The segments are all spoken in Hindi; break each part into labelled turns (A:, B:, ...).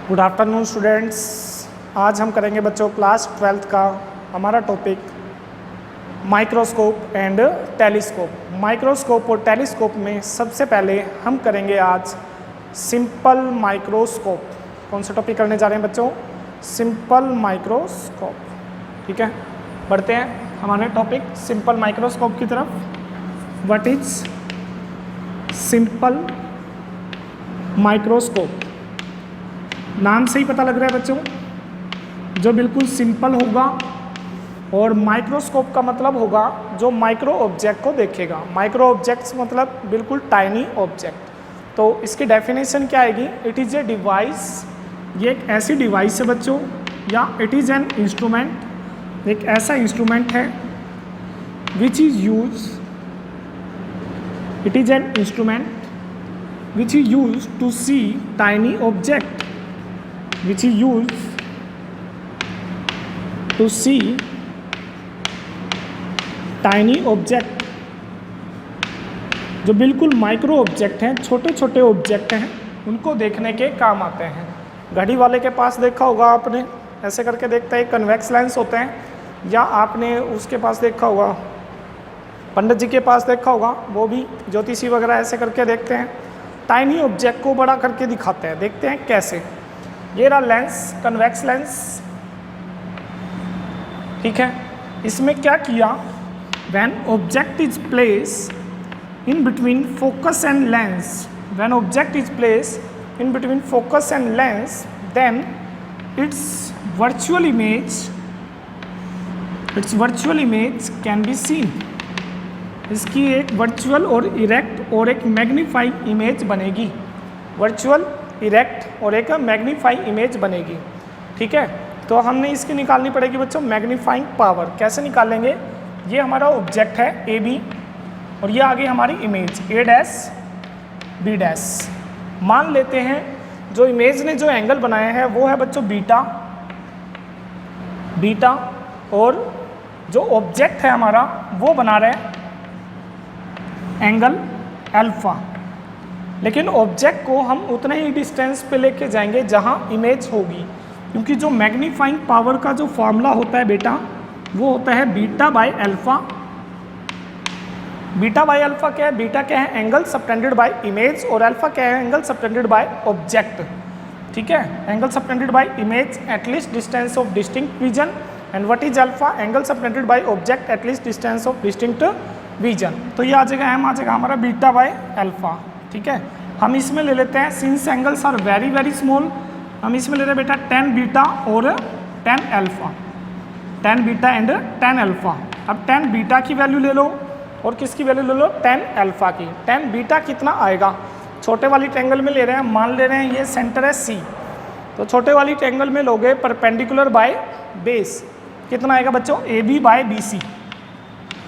A: Good afternoon students. आज हम करेंगे बच्चों क्लास 12th का हमारा topic microscope and telescope. Microscope और टेलीस्कोप में सबसे पहले हम करेंगे आज सिंपल माइक्रोस्कोप। कौन सा टॉपिक करने जा रहे हैं बच्चों? Simple microscope. ठीक है, बढ़ते हैं हमारे टॉपिक सिंपल माइक्रोस्कोप की तरफ। What is simple microscope? नाम से ही पता लग रहा है बच्चों, जो बिल्कुल सिंपल होगा, और माइक्रोस्कोप का मतलब होगा जो माइक्रो ऑब्जेक्ट को देखेगा। माइक्रो ऑब्जेक्ट्स मतलब बिल्कुल टाइनी ऑब्जेक्ट। तो इसकी डेफिनेशन क्या आएगी? इट इज़ ए डिवाइस, ये एक ऐसी डिवाइस है बच्चों, या इट इज़ एन इंस्ट्रूमेंट, एक ऐसा इंस्ट्रूमेंट है which is use, it is an instrument which is used to see tiny object, which is used to see tiny object, जो बिल्कुल माइक्रो ऑब्जेक्ट हैं, छोटे छोटे ऑब्जेक्ट हैं, उनको देखने के काम आते हैं। घड़ी वाले के पास देखा होगा आपने, ऐसे करके देखता है, कन्वेक्स लेंस होते हैं, या आपने उसके पास देखा होगा, पंडित जी के पास देखा होगा, वो भी ज्योतिषी वगैरह ऐसे करके देखते हैं, टाइनी ऑब्जेक्ट को बड़ा करके दिखाते हैं। देखते हैं कैसे। ये रहा लेंस, कन्वेक्स लेंस। ठीक है, इसमें क्या किया? When object is place in between focus and lens, when object is place in between focus and lens, then it's virtual image can be seen. इसकी एक वर्चुअल और इरेक्ट और एक मैग्नीफाइंग इमेज बनेगी। वर्चुअल, इरेक्ट और एक मैग्नीफाइंग इमेज बनेगी। ठीक है, तो हमने इसकी निकालनी पड़ेगी बच्चों मैग्नीफाइंग पावर। कैसे निकालेंगे? ये हमारा ऑब्जेक्ट है ए बी, और ये आगे हमारी image A dash B dash. मान लेते हैं जो इमेज ने जो एंगल बनाया है वो है बच्चों बीटा, बीटा, और जो ऑब्जेक्ट है हमारा वो बना रहे हैं एंगल अल्फा। लेकिन ऑब्जेक्ट को हम उतने ही डिस्टेंस पे लेके जाएंगे जहां इमेज होगी, क्योंकि जो मैग्नीफाइंग पावर का जो फॉर्मूला होता है बेटा, वो होता है beta by alpha. Beta by alpha क्या है? बीटा क्या है? एंगल सबटेंडेड बाय इमेज, और अल्फा क्या है? Angle subtended by object. ठीक है, angle subtended bye image at least distance of distinct vision, and what is alpha? Angle subtended by object at least distance of distinct vision. तो ये आ जाएगा एम, आ जाएगा हमारा बीटा बाय अल्फा। ठीक है, हम इसमें ले लेते हैं, since angles are very very small, हम इसमें ले रहे हैं बेटा 10 बीटा और 10 अल्फा, 10 बीटा एंड 10 अल्फा। अब 10 बीटा की वैल्यू ले लो, और किसकी वैल्यू ले लो? 10 अल्फा की। 10 बीटा कितना आएगा? छोटे वाली ट्रायंगल में ले रहे हैं, मान ले रहे हैं ये सेंटर है सी, तो छोटे वाली ट्रायंगल में लोगे परपेंडिकुलर बाय बेस, कितना आएगा बच्चों? A B by B C,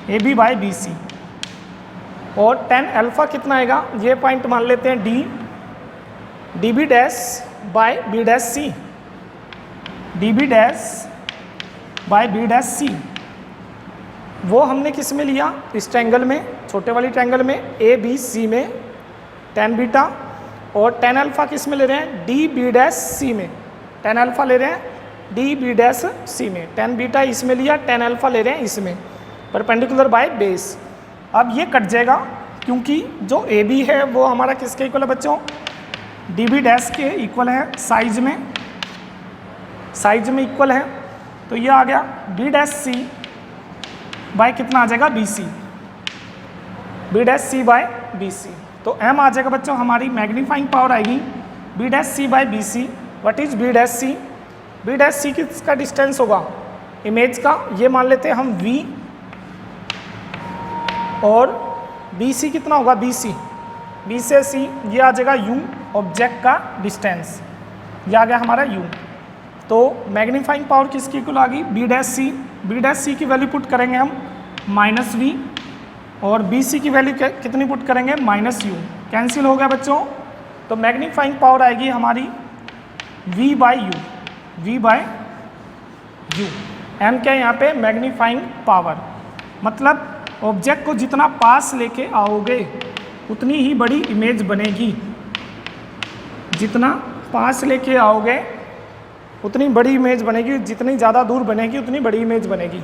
A: A B by B C. और 10 अल्फा कितना आएगा? ये पॉइंट मान लेते हैं D, D B dash by B dash C, D B dash by B dash C. वो हमने किस में लिया? इस ट्रायंगल में, छोटे वाली ट्रायंगल में, ए बी सी में 10 बीटा, और 10 अल्फा किस में ले रहे हैं? डी बी डैश सी में। 10 अल्फा ले रहे हैं डी बी डैश सी में, 10 बीटा इसमें लिया, 10 अल्फा ले रहे हैं इसमें, परपेंडिकुलर बाय बेस। अब ये कट जाएगा, क्योंकि जो ए बी है वो हमारा किसके इक्वल है बच्चों? डी बी डैश के इक्वल है साइज में, साइज में इक्वल है। तो ये आ गया बी डैश सी बाय कितना आ जाएगा? B C, B dash C by B C. तो एम आ जाएगा बच्चों, हमारी मैग्नीफाइंग पावर आएगी B dash C by B C. What is B dash C? B dash C किसका डिस्टेंस होगा? इमेज का। ये मान लेते हैं हम v, और बी सी कितना होगा? बी सी, बी से सी, ये आ जाएगा u, ऑब्जेक्ट का डिस्टेंस, ये आ गया हमारा u। तो मैग्नीफाइंग पावर किसकी इक्वल आ गई? B dash C. B dash सी की वैल्यू पुट करेंगे हम -v, और बी सी की वैल्यू कितनी पुट करेंगे? -u। कैंसिल हो गया बच्चों, तो मैग्नीफाइंग पावर आएगी हमारी v by u, v by u. m क्या है यहाँ पे? Magnifying power. मतलब ऑब्जेक्ट को जितना पास लेके आओगे उतनी ही बड़ी इमेज बनेगी, जितना पास लेके आओगे उतनी बड़ी इमेज बनेगी, जितनी ज़्यादा दूर बनेगी उतनी बड़ी इमेज बनेगी।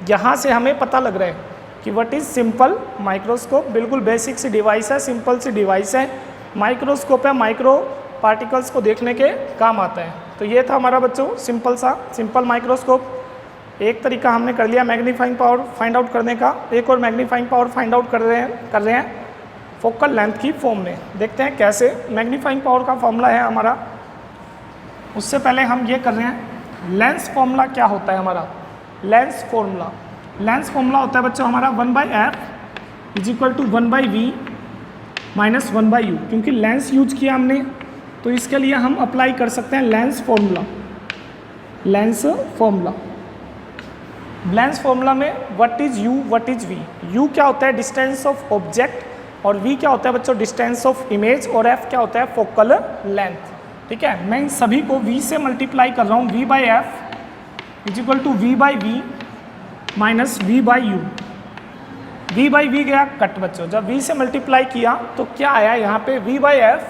A: यहाँ से हमें पता लग रहा है कि व्हाट इज़ सिंपल माइक्रोस्कोप। बिल्कुल बेसिक सी डिवाइस है, सिंपल सी डिवाइस है, माइक्रोस्कोप है, माइक्रो पार्टिकल्स को देखने के काम आता है। तो ये था हमारा बच्चों सिंपल माइक्रोस्कोप। एक तरीका हमने कर लिया मैग्नीफाइंग पावर फाइंड आउट करने का, एक और मैग्नीफाइंग पावर फाइंड आउट कर रहे हैं फोकल लेंथ की फॉर्म में। देखते हैं कैसे। मैग्नीफाइंग पावर का फॉर्मूला है हमारा, उससे पहले हम ये कर रहे हैं लेंस फॉर्मूला क्या होता है हमारा। लेंस फॉर्मूला होता है बच्चों हमारा 1/f is equal to 1/v minus 1/u। क्योंकि लेंस यूज किया हमने तो इसके लिए हम अप्लाई कर सकते हैं लेंस फॉर्मूला में what is u what is v। u क्या होता है डिस्टेंस ऑफ ऑब्जेक्ट और v क्या होता है बच्चों डिस्टेंस ऑफ इमेज और f क्या होता है फोकल लेंथ। ठीक है, मैं इन सभी को v से मल्टीप्लाई कर रहा हूँ। v/f is equal to v/v minus v/u। v/v गया कट बच्चों, जब v से मल्टीप्लाई किया तो क्या आया यहाँ पे v/f।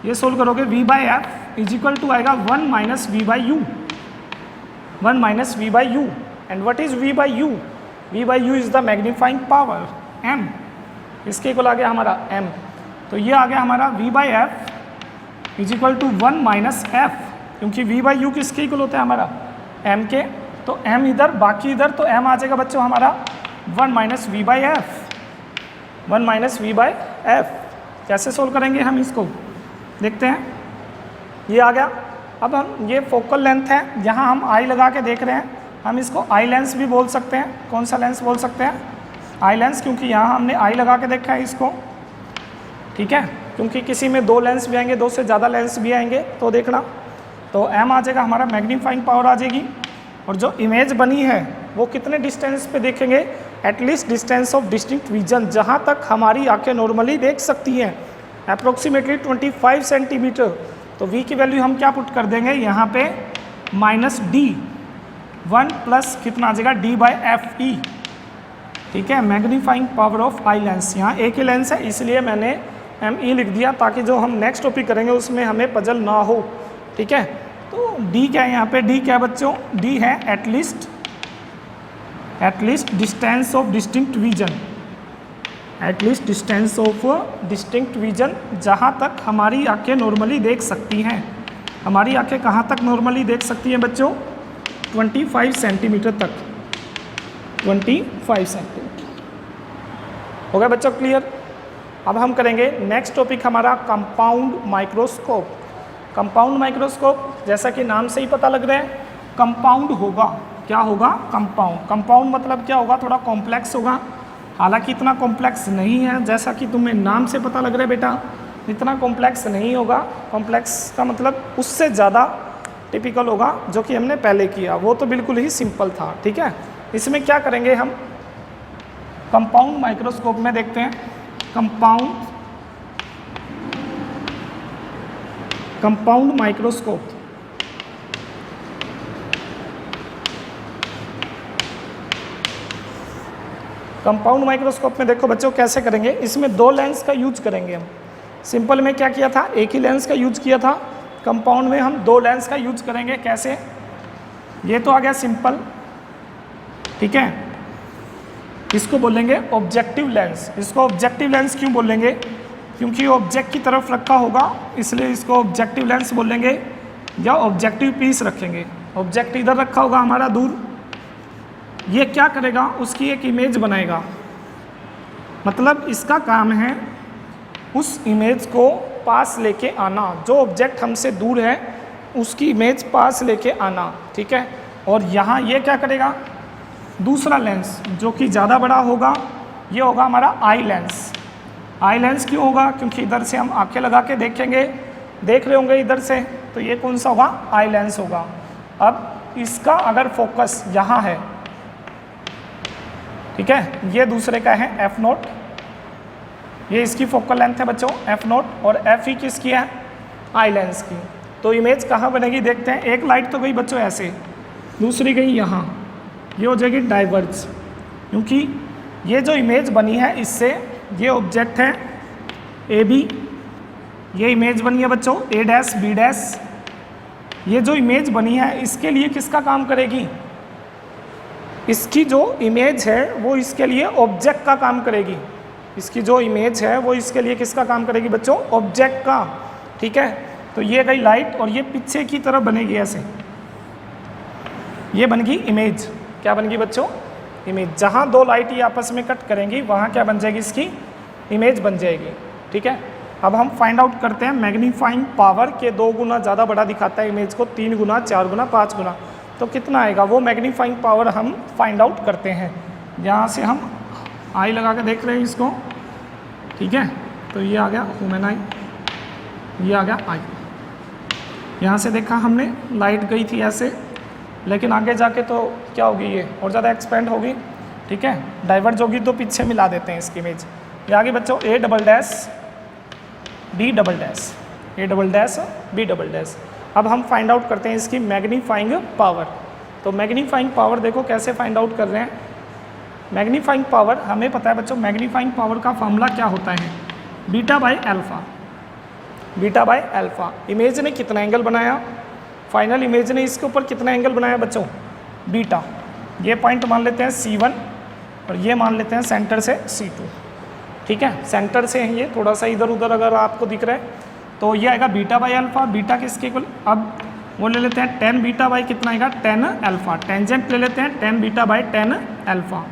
A: ये सोल्व करोगे v/f इज इक्वल टू आएगा 1 minus v/u, 1 minus v/u। And what is v/u? v/u is the magnifying power m, इसके इक्वल आ गया हमारा m। तो ये आ गया हमारा v/f is equal to 1 minus f, क्योंकि v/u किसके इक्वल होता है हमारा m के। तो m इधर बाकी इधर, तो m आ जाएगा बच्चों हमारा 1 माइनस v/f, 1 माइनस v/f। कैसे सोल्व करेंगे हम इसको देखते हैं। ये आ गया। अब हम ये फोकल लेंथ है, यहाँ हम आई लगा के देख रहे हैं, हम इसको आई लेंस भी बोल सकते हैं। कौन सा लेंस बोल सकते हैं? आई लेंस, क्योंकि यहाँ हमने आई लगा के देखा है इसको। ठीक है, क्योंकि किसी में 2 लेंस भी आएंगे, 2 से ज़्यादा लेंस भी आएंगे, तो देखना। तो m आ जाएगा हमारा मैग्नीफाइंग पावर आ जाएगी, और जो इमेज बनी है वो कितने डिस्टेंस पे देखेंगे? At least distance of distinct vision, जहाँ तक हमारी आंखें नॉर्मली देख सकती हैं, अप्रोक्सीमेटली 25 सेंटीमीटर। तो v की वैल्यू हम क्या पुट कर देंगे यहाँ पे माइनस d, 1 प्लस कितना आ जाएगा d/fe। ठीक है, magnifying power of eye lens. यहाँ एक ही लेंस है इसलिए मैंने me लिख दिया, ताकि जो हम नेक्स्ट टॉपिक करेंगे उसमें हमें पजल ना हो। ठीक है, तो d क्या है यहाँ पे? d क्या है बच्चों? d है at least distance of distinct vision, at least distance of distinct vision, जहाँ तक हमारी आंखें नॉर्मली देख सकती हैं। हमारी आंखें कहाँ तक नॉर्मली देख सकती हैं बच्चों? 25 सेंटीमीटर तक, 25 सेंटीमीटर। हो गया बच्चों क्लियर? अब हम करेंगे नेक्स्ट टॉपिक हमारा कंपाउंड माइक्रोस्कोप। कंपाउंड माइक्रोस्कोप जैसा कि नाम से ही पता लग रहा है, कंपाउंड होगा। क्या होगा? कंपाउंड मतलब क्या होगा? थोड़ा कॉम्प्लेक्स होगा। हालांकि इतना कॉम्प्लेक्स नहीं है जैसा कि तुम्हें नाम से पता लग रहा है बेटा, इतना कॉम्प्लेक्स नहीं होगा। कॉम्प्लेक्स का मतलब उससे ज़्यादा टिपिकल होगा, जो कि हमने पहले किया वो तो बिल्कुल ही सिंपल था। ठीक है, इसमें क्या करेंगे हम? कंपाउंड माइक्रोस्कोप में देखते हैं कंपाउंड माइक्रोस्कोप। कंपाउंड माइक्रोस्कोप में देखो बच्चों कैसे करेंगे। इसमें 2 लेंस का यूज करेंगे हम। सिंपल में क्या किया था? एक ही लेंस का यूज किया था। कंपाउंड में हम 2 लेंस का यूज करेंगे। कैसे? ये तो आ गया सिंपल। ठीक है, इसको बोलेंगे ऑब्जेक्टिव लेंस। इसको ऑब्जेक्टिव लेंस क्यों बोलेंगे? क्योंकि ऑब्जेक्ट की तरफ रखा होगा, इसलिए इसको ऑब्जेक्टिव लेंस बोलेंगे, या ऑब्जेक्टिव पीस रखेंगे। ऑब्जेक्ट इधर रखा होगा हमारा दूर, ये क्या करेगा? उसकी एक इमेज बनाएगा। मतलब इसका काम है उस इमेज को पास लेके आना, जो ऑब्जेक्ट हमसे दूर है उसकी इमेज पास लेके आना। ठीक है, और यहाँ ये क्या करेगा? दूसरा लेंस जो कि ज़्यादा बड़ा होगा, ये होगा हमारा आई लेंस। आई लेंस क्यों होगा? क्योंकि इधर से हम आंखें लगा के देखेंगे, देख रहे होंगे इधर से, तो ये कौन सा होगा? आई लेंस होगा। अब इसका अगर फोकस यहाँ है, ठीक है, ये दूसरे का है f0, ये इसकी फोकल लेंथ है बच्चों f0, और f ही किसकी है? आई लेंस की। तो इमेज कहाँ बनेगी देखते हैं। एक लाइट तो गई बच्चों ऐसे, दूसरी गई यहाँ, ये हो जाएगी डाइवर्ज। क्योंकि ये जो इमेज बनी है इससे, ये ऑब्जेक्ट है AB, ये इमेज बनी है बच्चों ए डैश बी डैश। ये जो इमेज बनी है इसके लिए किसका काम करेगी? इसकी जो इमेज है वो इसके लिए ऑब्जेक्ट का काम करेगी। इसकी जो इमेज है वो इसके लिए किसका काम करेगी बच्चों? ऑब्जेक्ट का। ठीक है, तो ये गई लाइट और ये पीछे की तरफ बनेगी ऐसे, ये बन गई इमेज। क्या बन गई बच्चों? इमेज। जहाँ दो लाइट ये आपस में कट करेंगी वहाँ क्या बन जाएगी? इसकी इमेज बन जाएगी। ठीक है, अब हम फाइंड आउट करते हैं मैग्नीफाइंग पावर के 2 गुना ज़्यादा बड़ा दिखाता है इमेज को, 3 गुना, 4 गुना, 5 गुना, तो कितना आएगा वो मैग्नीफाइंग पावर हम फाइंड आउट करते हैं। यहाँ से हम आई लगा के देख रहे हैं इसको। ठीक है, तो ये आ गया ह्यूमन आई, ये आ गया आई। यहाँ से देखा हमने लाइट गई थी ऐसे, लेकिन आगे जाके तो क्या होगी ये और ज़्यादा एक्सपेंड होगी। ठीक है, डाइवर्ज होगी तो पीछे मिला देते हैं इसकी इमेज। ये आगे बच्चों A double dash B double dash, A double dash B double dash. अब हम फाइंड आउट करते हैं इसकी मैग्नीफाइंग पावर। तो मैग्नीफाइंग पावर देखो कैसे फाइंड आउट कर रहे हैं। मैग्नीफाइंग पावर हमें पता है बच्चों, मैग्नीफाइंग पावर का फॉर्मूला क्या होता है? Beta by alpha, beta by alpha. Image ने कितना एंगल बनाया? फाइनल इमेज ने इसके ऊपर कितना एंगल बनाया बच्चों? बीटा। ये पॉइंट मान लेते हैं C1 और ये मान लेते हैं सेंटर से C2। ठीक है, सेंटर से है ये, थोड़ा सा इधर उधर अगर आपको दिख रहा है तो ये आएगा बीटा बाई अल्फ़ा। बीटा किसके इक्वल? अब वो ले लेते हैं 10 बीटा बाई कितना आएगा? 10 अल्फ़ा। टेंजेंट ले लेते हैं 10 बीटा बाई 10 अल्फ़ा।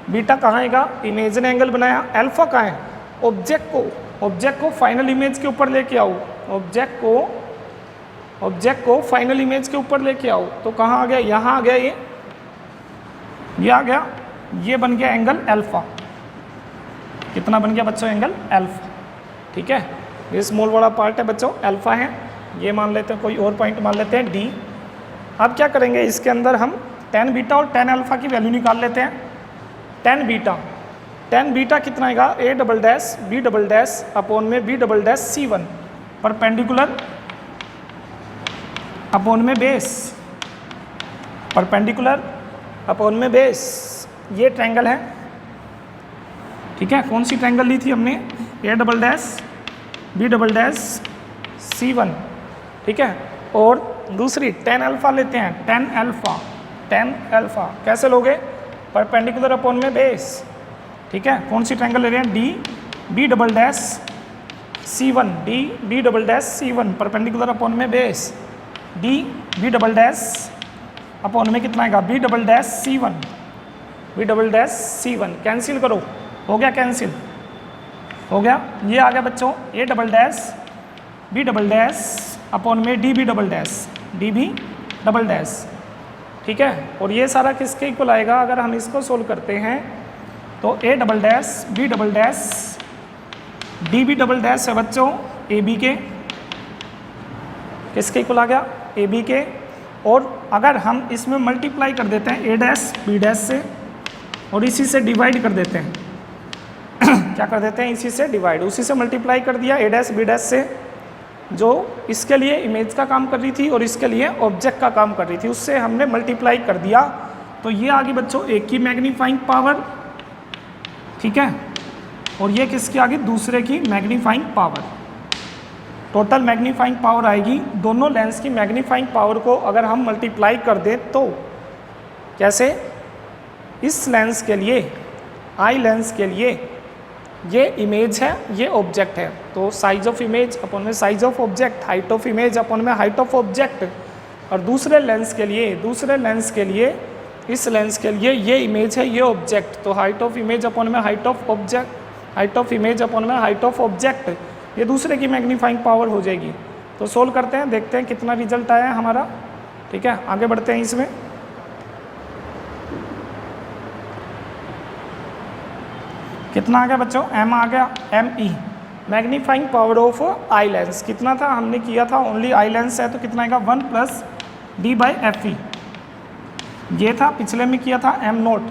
A: बीटा कहाँ आएगा? इमेज ने एंगल बनाया। अल्फ़ा कहाँ है? ऑब्जेक्ट को फाइनल इमेज के ऊपर लेके आओ, ऑब्जेक्ट को फाइनल इमेज के ऊपर लेके आओ। तो कहाँ आ गया? यहाँ आ गया, ये आ गया, ये बन गया एंगल अल्फ़ा। कितना बन गया बच्चों? Angle alpha. ठीक है, ये स्मॉल वाला पार्ट है बच्चों, अल्फ़ा है। ये मान लेते हैं, कोई और पॉइंट मान लेते हैं डी। अब क्या करेंगे, इसके अंदर हम 10 बीटा और 10 अल्फ़ा की वैल्यू निकाल लेते हैं। 10 बीटा कितना आएगा? A double dash B double dash upon में B double dash C1 perpendicular upon में बेस, परपेंडिकुलर अपॉन में बेस। ये ट्रायंगल है। ठीक है, कौन सी ट्रायंगल ली थी हमने? A double dash B double dash C1। ठीक है, और दूसरी 10 अल्फ़ा लेते हैं, 10 अल्फ़ा कैसे लोगे? परपेंडिकुलर अपॉन में बेस। ठीक है, कौन सी ट्रायंगल ले रहे हैं? D B double dash C1, D B double dash C1 perpendicular upon में base, D B double dash upon में कितना आएगा? B double dash C1, B double dash C1। Cancel करो, हो गया कैंसिल, हो गया। ये आ गया बच्चों A double dash B double dash upon में D B double dash, D B double dash. ठीक है, और ये सारा किसके इक्वल आएगा? अगर हम इसको सोल्व करते हैं तो A double dash B double dash D B double dash है बच्चों ए बी के, किसके इक्वल आ गया? ए बी के। और अगर हम इसमें मल्टीप्लाई कर देते हैं ए डैश बी डैश से और इसी से डिवाइड कर देते हैं क्या कर देते हैं? इसी से डिवाइड, उसी से मल्टीप्लाई कर दिया ए डैश बी डैश से, जो इसके लिए इमेज का काम कर रही थी और इसके लिए ऑब्जेक्ट का काम कर रही थी, उससे हमने मल्टीप्लाई कर दिया। तो ये आ गई बच्चों एक की मैग्नीफाइंग पावर। ठीक है, और ये किसकी आ गई? दूसरे की magnifying power. Total magnifying power आएगी दोनों लेंस की मैग्नीफाइंग पावर को अगर हम मल्टीप्लाई कर दें तो कैसे? इस लेंस के लिए, आई लेंस के लिए ये इमेज है, ये ऑब्जेक्ट है, तो साइज ऑफ इमेज अपॉन में size of object, height of image upon में हाइट ऑफ ऑब्जेक्ट। और दूसरे लेंस के लिए इस लेंस के लिए ये इमेज है, ये ऑब्जेक्ट, तो हाइट ऑफ इमेज अपॉन में height of object, height of image upon में हाइट ऑफ ऑब्जेक्ट। ये दूसरे की मैग्नीफाइंग पावर हो जाएगी। तो सोल्व करते हैं, देखते हैं कितना रिजल्ट आया है हमारा। ठीक है, आगे बढ़ते हैं इसमें। कितना आ गया बच्चों? m आ गया, ME magnifying power of eye lens. कितना था? हमने किया था ओनली आई लेंस है तो कितना आएगा? 1 + d/FE। ये था, पिछले में किया था m0।